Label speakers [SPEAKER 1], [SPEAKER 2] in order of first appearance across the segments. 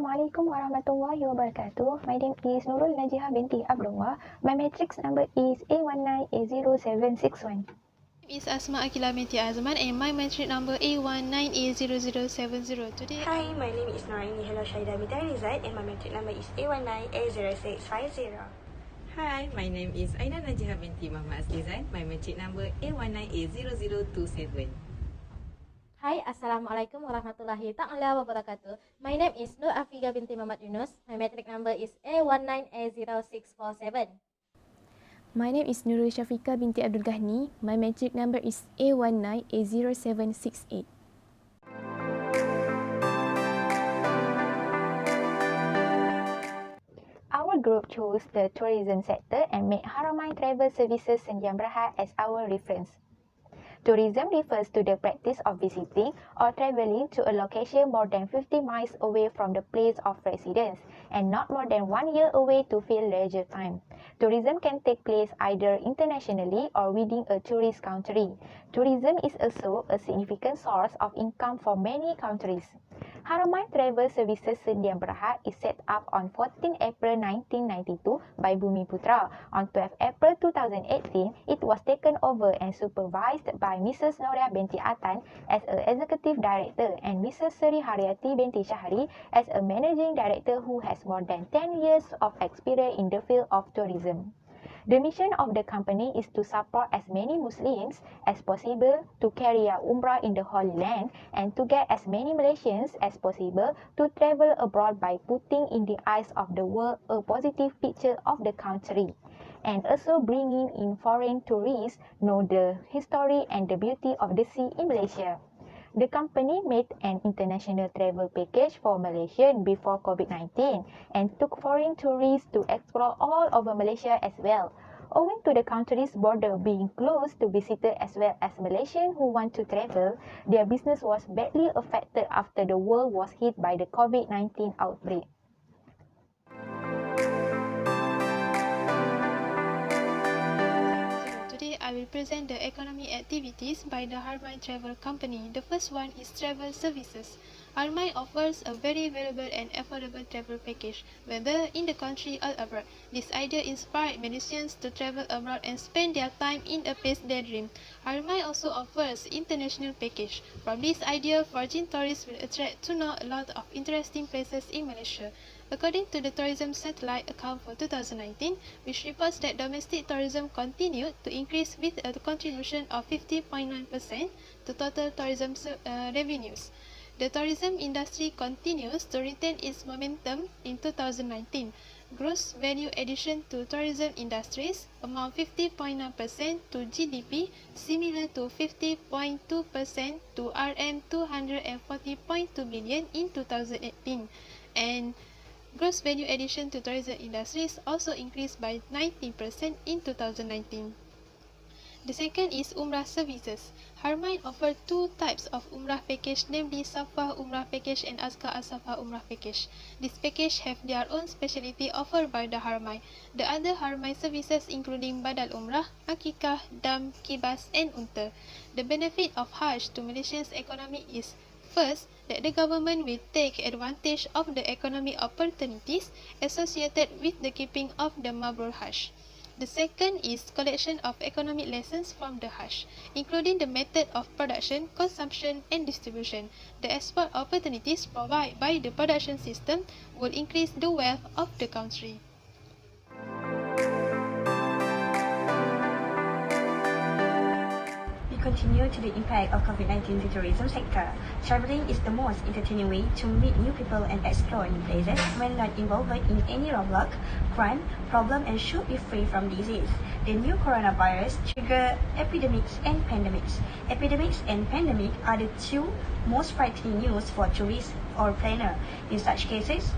[SPEAKER 1] Assalamualaikum warahmatullahi wabarakatuh. My name is Nurul Najihah binti Abdullah. My matrix number is A19A0761.
[SPEAKER 2] Is Asma Akila binti Azman and my matric number A19A0070. Today,
[SPEAKER 3] Hi, my name is Noraini Hello Shaida Midai Rizad and my matric number is A19A0650.
[SPEAKER 4] Hi, my name is Aina Najihah binti Muhammad Azlizan. My matric number A19A0027.
[SPEAKER 5] Hai, Assalamualaikum warahmatullahi ta'ala wabarakatuh. My name is Nur Afiga binti Muhammad Yunus. My matric number is A19A0647.
[SPEAKER 6] My name is Nurul Syafiqah binti Abdul Ghani. My matric number is A19A0768.
[SPEAKER 1] Our group chose the tourism sector and made Harmain Travel Services Sendian Berhad as our reference. Tourism refers to the practice of visiting or travelling to a location more than 50 miles away from the place of residence and not more than 1 year away to fill leisure time. Tourism can take place either internationally or within a tourist country. Tourism is also a significant source of income for many countries. Harmain Travel Services Sendian Berhad is set up on 14 April 1992 by Bumi Putra. On 12 April 2018, it was taken over and supervised by Mrs. Noria binti Atan as an executive director and Mrs. Seri Haryati binti Syahri as a managing director who has more than 10 years of experience in the field of tourism. The mission of the company is to support as many Muslims as possible to carry out Umrah in the Holy Land and to get as many Malaysians as possible to travel abroad by putting in the eyes of the world a positive picture of the country, and also bringing in foreign tourists know the history and the beauty of the sea in Malaysia. The company made an international travel package for Malaysians before COVID-19 and took foreign tourists to explore all over Malaysia as well. Owing to the country's border being closed to visitors as well as Malaysians who want to travel, their business was badly affected after the world was hit by the COVID-19 outbreak.
[SPEAKER 2] I will present the economic activities by the Harmain Travel Company. The first one is travel services. Harmain offers a very valuable and affordable travel package, whether in the country or abroad. This idea inspired Malaysians to travel abroad and spend their time in a place they dream. Harmain also offers international package. From this idea, foreign tourists will attract to know a lot of interesting places in Malaysia. According to the Tourism Satellite account for 2019, which reports that domestic tourism continued to increase with a contribution of 50.9% to total tourism revenues. The tourism industry continues to retain its momentum in 2019. Gross value addition to tourism industries amount 50.9% to GDP, similar to 50.2% to RM 240.2 billion in 2018. And gross value addition to tourism industries also increased by 19% in 2019. The second is Umrah services. Harmain offers two types of Umrah package, namely Safar Umrah package and Azkar As-Safar Umrah package. This package have their own specialty offered by the Harmain. The other Harmain services including Badal Umrah, Akikah, Dam, Kibas and Unta. The benefit of Hajj to Malaysia's economy is, first, that the government will take advantage of the economic opportunities associated with the keeping of the Mabrur Hajj. The second is collection of economic lessons from the Hajj, including the method of production, consumption and distribution. The export opportunities provided by the production system will increase the wealth of the country.
[SPEAKER 3] Continue to the impact of COVID-19 to the tourism sector. Traveling is the most entertaining way to meet new people and explore new places when not involved in any roadblock, crime, problem and should be free from disease. The new coronavirus trigger epidemics and pandemics. Epidemics and pandemic are the two most frightening news for tourists or planner. In such cases,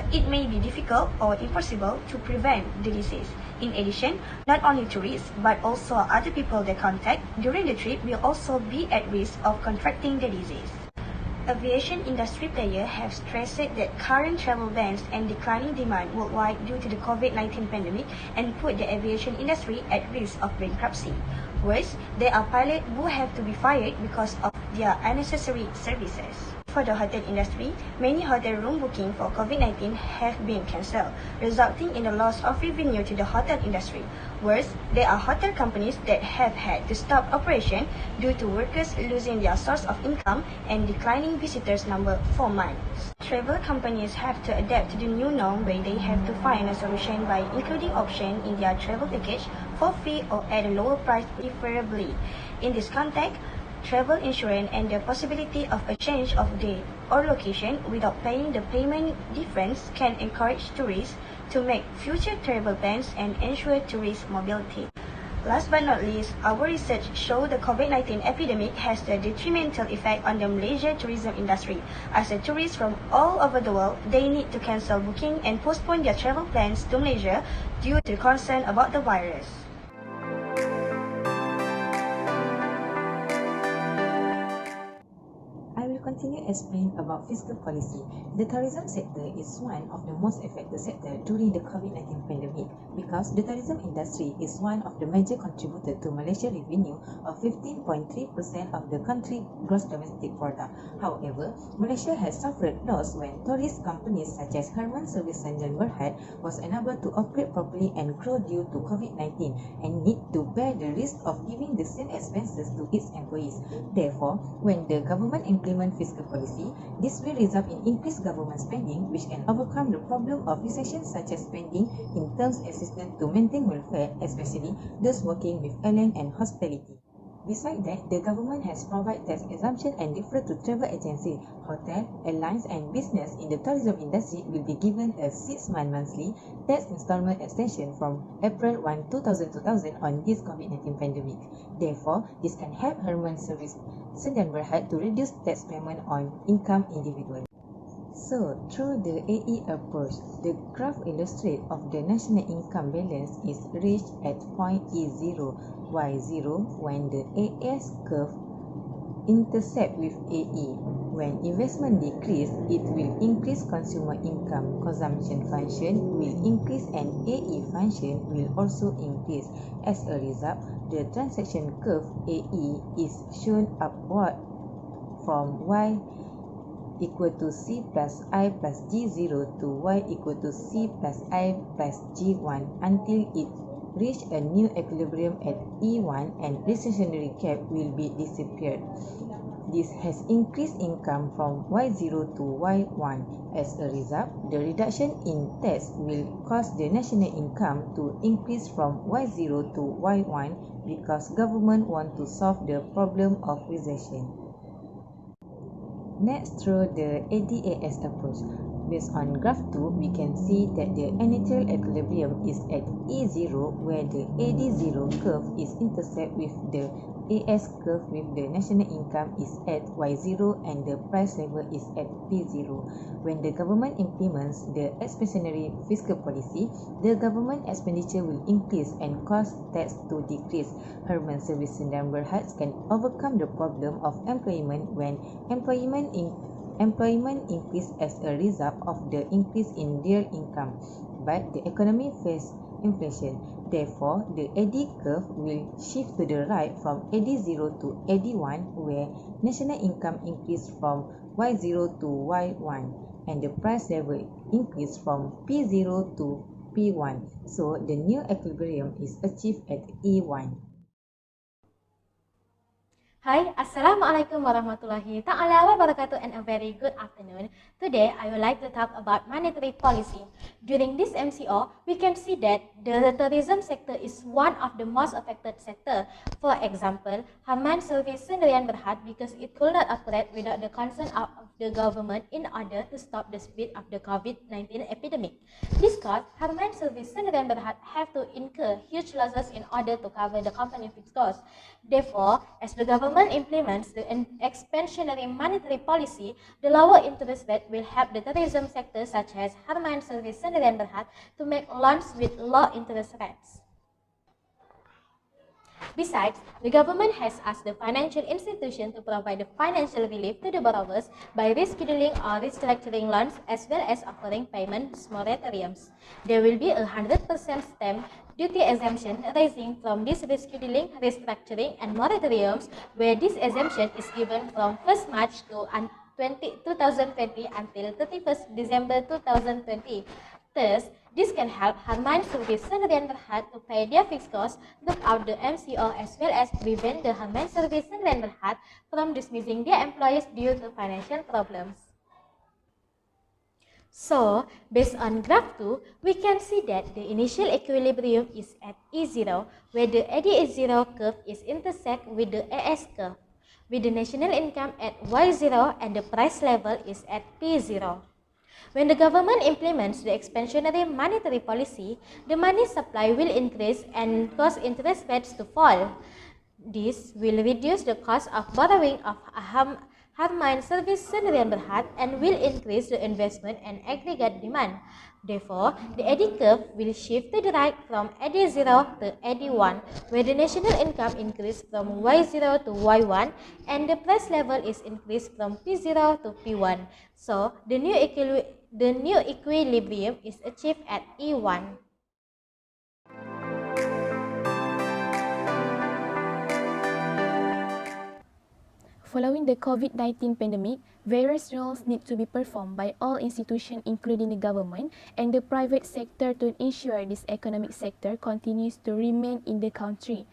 [SPEAKER 3] it may be difficult or impossible to prevent the disease. In addition, not only tourists but also other people they contact during the trip will also be at risk of contracting the disease. Aviation industry players have stressed that current travel bans and declining demand worldwide due to the COVID-19 pandemic and put the aviation industry at risk of bankruptcy. Worse, there are pilots who have to be fired because of their unnecessary services. for the hotel industry, many hotel room booking for COVID-19 have been cancelled, resulting in the loss of revenue to the hotel industry. Worse, there are hotel companies that have had to stop operation due to workers losing their source of income and declining visitors number for months. Travel companies have to adapt to the new norm where they have to find a solution by including options in their travel package for free or at a lower price preferably. In this context, travel insurance and the possibility of a change of date or location without paying the payment difference can encourage tourists to make future travel plans and ensure tourist mobility. Last but not least, our research shows the COVID-19 epidemic has a detrimental effect on the Malaysia tourism industry. As the tourists from all over the world, they need to cancel booking and postpone their travel plans to Malaysia due to concern about the virus.
[SPEAKER 4] I will continue explain about fiscal policy. The tourism sector is one of the most affected sector during the COVID-19 pandemic because the tourism industry is one of the major contributor to Malaysia revenue of 15.3% of the country gross domestic product. However, Malaysia has suffered loss when tourist companies such as Harmain Service Sanjan Berhad was unable to operate properly and grow due to COVID-19 and need to bear the risk of giving the same expenses to its employees. Therefore, when the government implement fiscal policy, this will result in increased government spending which can overcome the problem of recession such as spending in terms assistance to maintain welfare, especially those working with airline and hospitality. Besides that, the government has provided tax exemption and deferred to travel agency, hotel, airlines and business in the tourism industry will be given a 6-month monthly tax installment extension from April 1, 2000 on this COVID-19 pandemic. Therefore, this can help Harmain Service Sanjan Berhad to reduce tax payment on income individual. So, through the AE approach, the graph illustrates of the national income balance is reached at point E0, Y0 when the AS curve intersect with AE. When investment decrease, it will increase consumer income, consumption function will increase and AE function will also increase. As a result, the transaction curve AE is shown upward from Y equal to C plus I plus G0 to Y equal to C plus I plus G1 until it reach a new equilibrium at E1 and recessionary gap will be disappeared. This has increased income from Y0 to Y1. As a result, the reduction in tax will cause the national income to increase from Y0 to Y1 because government want to solve the problem of recession. Next, through the ADAS approach. Based on graph 2, we can see that the initial equilibrium is at E0 where the AD0 curve is intersect with the AS curve with the national income is at Y0 and the price level is at P0. When the government implements the expansionary fiscal policy, the government expenditure will increase and cause tax to decrease. Harmain Service Sanjan Berhad can overcome the problem of employment when employment increase as a result of the increase in real income, but the economy faces inflation. Therefore, the AD curve will shift to the right from AD0 to AD1 where national income increase from Y0 to Y1 and the price level increase from P0 to P1. So, the new equilibrium is achieved at E1.
[SPEAKER 5] Hai, Assalamualaikum warahmatullahi ta'ala wabarakatuh and a very good afternoon. Today, I would like to talk about monetary policy. During this MCO, we can see that the tourism sector is one of the most affected sector. For example, Harmain Service Sanjan Berhad because it could not operate without the consent of the government in order to stop the spread of the COVID-19 epidemic. This caused Harmain Service Sanjan Berhad have to incur huge losses in order to cover the company fixed costs. Therefore, as the government implements the expansionary monetary policy, the lower interest rate will help the tourism sector such as Harmain Service Sanjan Berhad to make loans with low interest rates. Besides, the government has asked the financial institution to provide the financial relief to the borrowers by rescheduling or restructuring loans as well as offering payment moratoriums. There will be 100% stamp duty exemption arising from this rescheduling, restructuring and moratoriums where this exemption is given from 1st March to 2020 until 31st December 2020. Thus, this can help Harmain Service Sdn Bhd to pay their fixed costs, look out the MCO, as well as prevent the Harmain Service Sdn Bhd from dismissing their employees due to financial problems. So, based on graph 2, we can see that the initial equilibrium is at E0, where the ADA0 curve is intersect with the AS curve, with the national income at Y0 and the price level is at P0. When the government implements the expansionary monetary policy, the money supply will increase and cause interest rates to fall. This will reduce the cost of borrowing of Harmain Service Sdn Bhd and will increase the investment and aggregate demand. Therefore, the eddy curve will shift to the right from AD0 to AD1, where the national income increased from Y0 to Y1 and the price level is increased from P0 to P1. So, the new equilibrium is achieved at E1.
[SPEAKER 6] Following the COVID-19 pandemic, various roles need to be performed by all institutions including the government and the private sector to ensure this economic sector continues to remain in the country.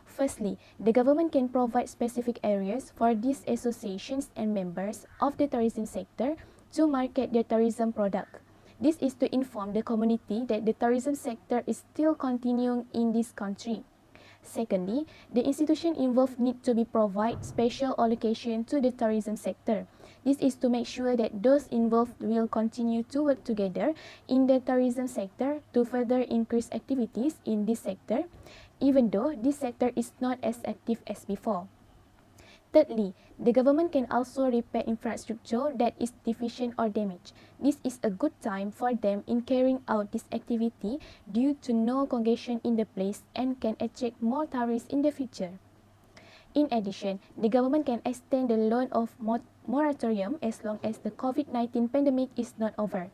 [SPEAKER 6] Firstly, the government can provide specific areas for these associations and members of the tourism sector to market their tourism product. This is to inform the community that the tourism sector is still continuing in this country. Secondly, the institution involved need to be provide special allocation to the tourism sector. This is to make sure that those involved will continue to work together in the tourism sector to further increase activities in this sector, even though this sector is not as active as before. Thirdly, the government can also repair infrastructure that is deficient or damaged. This is a good time for them in carrying out this activity due to no congestion in the place and can attract more tourists in the future. In addition, the government can extend the loan of moratorium as long as the COVID-19 pandemic is not over.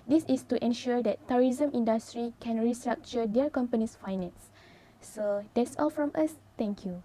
[SPEAKER 6] This is to ensure that tourism industry can restructure their company's finance. So that's all from us. Thank you.